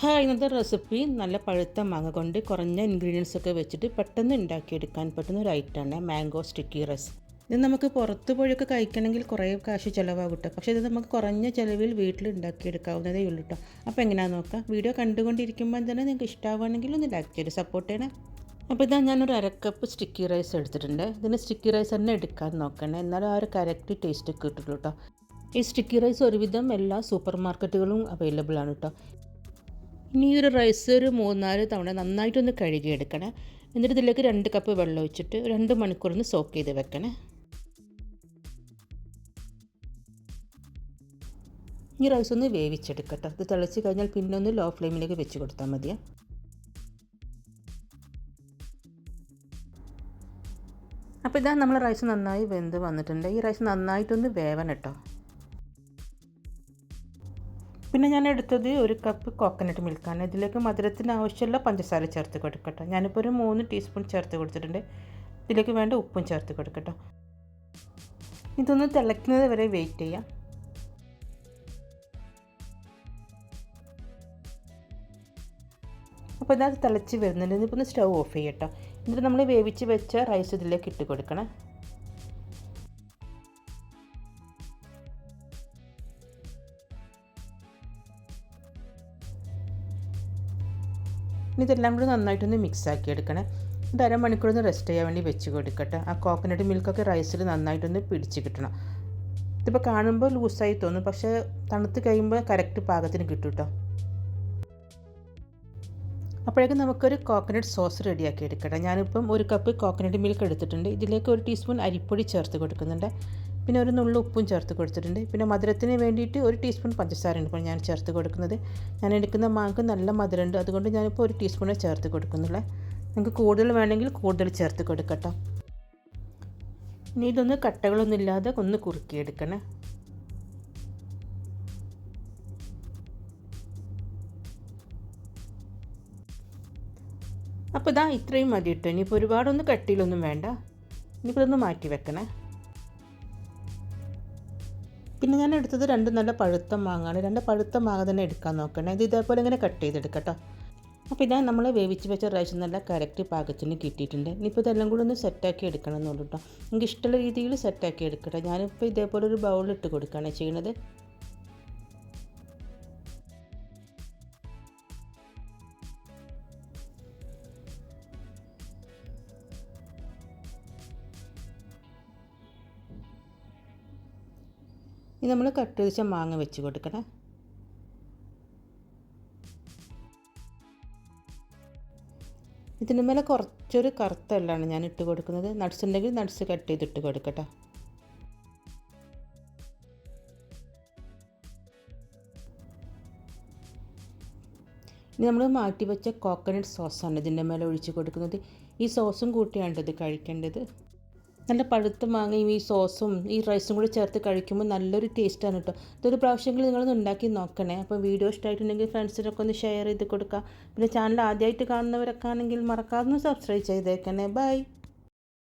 ഇന്നത്തെ റെസിപ്പി നല്ല പഴുത്ത മാങ്ങ കൊണ്ട് കുറഞ്ഞ ഇൻഗ്രീഡിയൻസ് ഒക്കെ വെച്ചിട്ട് പെട്ടെന്ന് ഉണ്ടാക്കിയെടുക്കാൻ പറ്റുന്ന ഒരു ഐറ്റമാണ് മാംഗോ സ്റ്റിക്കി റൈസ്. ഇത് നമുക്ക് പുറത്ത് പോയൊക്കെ കഴിക്കണമെങ്കിൽ കുറേ കാശ് ചിലവാകും കേട്ടോ. പക്ഷേ ഇത് നമുക്ക് കുറഞ്ഞ ചിലവിൽ വീട്ടിൽ ഉണ്ടാക്കിയെടുക്കാവുന്നതേ ഉള്ളൂ കേട്ടോ. അപ്പോൾ എങ്ങനെയാണെന്ന് നോക്കാം. വീഡിയോ കണ്ടുകൊണ്ടിരിക്കുമ്പോൾ തന്നെ നിങ്ങൾക്ക് ഇഷ്ടമാവുകയാണെങ്കിൽ ഒന്ന് ലൈക്ക് ചെയ്ത് സപ്പോർട്ട് ചെയ്യണേ. അപ്പോൾ ഇതാ ഞാനൊരു അരക്കപ്പ് സ്റ്റിക്കി റൈസ് എടുത്തിട്ടുണ്ട്. ഇതിന് സ്റ്റിക്കി റൈസ് തന്നെ എടുക്കാൻ നോക്കണേ, എന്നാലും ആ ഒരു കറക്റ്റ് ടേസ്റ്റ് കിട്ടുള്ളൂ കേട്ടോ. ഈ സ്റ്റിക്കി റൈസ് ഒരുവിധം എല്ലാ സൂപ്പർ മാർക്കറ്റുകളും അവൈലബിൾ ആണ് കേട്ടോ. ഇനി ഒരു റൈസ് ഒരു 3-4 തവണ നന്നായിട്ടൊന്ന് കഴുകിയെടുക്കണേ. എന്നിട്ട് ഇതിലേക്ക് 2 കപ്പ് വെള്ളം ഒഴിച്ചിട്ട് 2 മണിക്കൂറൊന്ന് സോക്ക് ചെയ്ത് വെക്കണേ. ഈ റൈസ് ഒന്ന് വേവിച്ചെടുക്കട്ടോ. ഇത് തിളച്ച് കഴിഞ്ഞാൽ പിന്നെ ഒന്ന് ലോ ഫ്ലെയിമിലേക്ക് വെച്ച് കൊടുത്താൽ മതിയേ. അപ്പോൾ ഇതാ നമ്മൾ റൈസ് നന്നായി വെന്ത് വന്നിട്ടുണ്ട്. ഈ റൈസ് നന്നായിട്ടൊന്ന് വേവണം കേട്ടോ. പിന്നെ ഞാൻ എടുത്തത് 1 കപ്പ് കോക്കനട്ട് മിൽക്കാണ്. ഇതിലേക്ക് മധുരത്തിന് ആവശ്യമുള്ള പഞ്ചസാര ചേർത്ത് കൊടുക്കട്ടോ. ഞാനിപ്പോൾ ഒരു 3 ടീസ്പൂൺ ചേർത്ത് കൊടുത്തിട്ടുണ്ട്. ഇതിലേക്ക് വേണ്ട ഉപ്പും ചേർത്ത് കൊടുക്കട്ടോ. ഇതൊന്ന് തിളയ്ക്കുന്നത് വരെ വെയിറ്റ് ചെയ്യാം. അപ്പോൾ ഇതാ തിളച്ച് വരുന്നുണ്ട്. ഇതിപ്പോൾ ഒന്ന് സ്റ്റൗ ഓഫ് ചെയ്യട്ടോ. എന്നിട്ട് നമ്മൾ വേവിച്ച് വെച്ച റൈസ് ഇതിലേക്ക് ഇട്ട് കൊടുക്കണം. ഇനി ഇതെല്ലാം കൂടി നന്നായിട്ടൊന്ന് മിക്സാക്കി എടുക്കണേ. ഇത് അരമണിക്കൂറൊന്ന് റെസ്റ്റ് ചെയ്യാൻ വേണ്ടി വെച്ച് കൊടുക്കട്ടെ. ആ കോക്കനട്ട് മിൽക്കൊക്കെ റൈസിൽ നന്നായിട്ടൊന്ന് പിടിച്ച് കിട്ടണം. ഇതിപ്പോൾ കാണുമ്പോൾ ലൂസായി തോന്നും, പക്ഷേ തണുത്ത് കഴിയുമ്പോൾ കറക്റ്റ് പാകത്തിന് കിട്ടും കേട്ടോ. അപ്പോഴേക്കും നമുക്കൊരു കോക്കനട്ട് സോസ് റെഡിയാക്കി എടുക്കട്ടെ. ഞാനിപ്പം 1 കപ്പ് കോക്കനട്ട് മിൽക്ക് എടുത്തിട്ടുണ്ട്. ഇതിലേക്ക് 1 ടീസ്പൂൺ അരിപ്പൊടി ചേർത്ത് കൊടുക്കുന്നുണ്ട്. പിന്നെ ഒരു നുള്ളു ഉപ്പും ചേർത്ത് കൊടുത്തിട്ടുണ്ട്. പിന്നെ മധുരത്തിന് വേണ്ടിയിട്ട് 1 ടീസ്പൂൺ പഞ്ചസാരയാണ് ഇപ്പോൾ ഞാൻ ചേർത്ത് കൊടുക്കുന്നത്. ഞാൻ എടുക്കുന്ന മാങ്ങക്ക് നല്ല മധുരമുണ്ട്, അതുകൊണ്ട് ഞാനിപ്പോൾ 1 ടീസ്പൂണേ ചേർത്ത് കൊടുക്കുന്നുള്ളൂ. നിങ്ങൾക്ക് കൂടുതൽ വേണമെങ്കിൽ കൂടുതൽ ചേർത്ത് കൊടുക്കട്ടോ. ഇനി ഇതൊന്ന് കട്ടകളൊന്നും ഇല്ലാതെ ഒന്ന് കുറുക്കിയെടുക്കണേ. അപ്പോൾ ഇതാ ഇത്രയും മതി ഇട്ടോ. ഇനിയിപ്പോൾ ഒരുപാടൊന്നും കട്ടിയിലൊന്നും വേണ്ട. ഇനിയിപ്പോൾ ഇതൊന്ന് മാറ്റി വെക്കണേ. പിന്നെ ഞാൻ എടുത്തത് 2 നല്ല പഴുത്ത മാങ്ങയാണ്. 2 പഴുത്ത മാങ്ങ തന്നെ എടുക്കാൻ നോക്കണേ. ഇത് ഇതേപോലെ ഇങ്ങനെ കട്ട് ചെയ്തെടുക്കട്ടോ. അപ്പോൾ ഇതാ നമ്മൾ വേവിച്ച് വെച്ച റൈസ് നല്ല കറക്റ്റ് പാകത്തിന് കിട്ടിയിട്ടുണ്ട്. ഇനിയിപ്പോൾ ഇതെല്ലാം കൂടി ഒന്ന് സെറ്റാക്കി എടുക്കണം എന്നുള്ളൂ കേട്ടോ. നിങ്ങൾക്ക് ഇഷ്ടമുള്ള രീതിയിൽ സെറ്റാക്കി എടുക്കട്ടെ. ഞാനിപ്പോൾ ഇതേപോലെ ഒരു ബൗളിലിട്ട് കൊടുക്കുകയാണ് ചെയ്യുന്നത്. ഇനി നമ്മൾ കട്ട് ചെയ്ത് വെച്ച മാങ്ങ വെച്ച് കൊടുക്കണം. ഇതിന് മേലെ കുറച്ചൊരു കറുത്ത എള്ളാണ് ഞാൻ ഇട്ട് കൊടുക്കുന്നത്. നട്ട്സ് ഉണ്ടെങ്കിൽ നട്ട്സ് കട്ട് ചെയ്തിട്ട് കൊടുക്കട്ടോ. ഇനി നമ്മൾ മാറ്റി വെച്ച കോക്കനട്ട് സോസാണ് ഇതിൻ്റെ മേലെ ഒഴിച്ച് കൊടുക്കുന്നത്. ഈ സോസും കൂട്ടിയാണ് ഇത് കഴിക്കേണ്ടത്. നല്ല പഴുത്ത മാങ്ങയും ഈ സോസും ഈ റൈസും കൂടി ചേർത്ത് കഴിക്കുമ്പോൾ നല്ലൊരു ടേസ്റ്റാണ് കേട്ടോ. ഇതൊരു പ്രാവശ്യമെങ്കിലും നിങ്ങളൊന്ന് ഉണ്ടാക്കി നോക്കണേ. അപ്പോൾ വീഡിയോ ഇഷ്ടമായിട്ടുണ്ടെങ്കിൽ ഫ്രണ്ട്സിനൊക്കെ ഒന്ന് ഷെയർ ചെയ്ത് കൊടുക്കുക. പിന്നെ ചാനൽ ആദ്യമായിട്ട് കാണുന്നവരൊക്കെ ആണെങ്കിൽ മറക്കാതെ സബ്സ്ക്രൈബ് ചെയ്തേക്കണേ. ബൈ.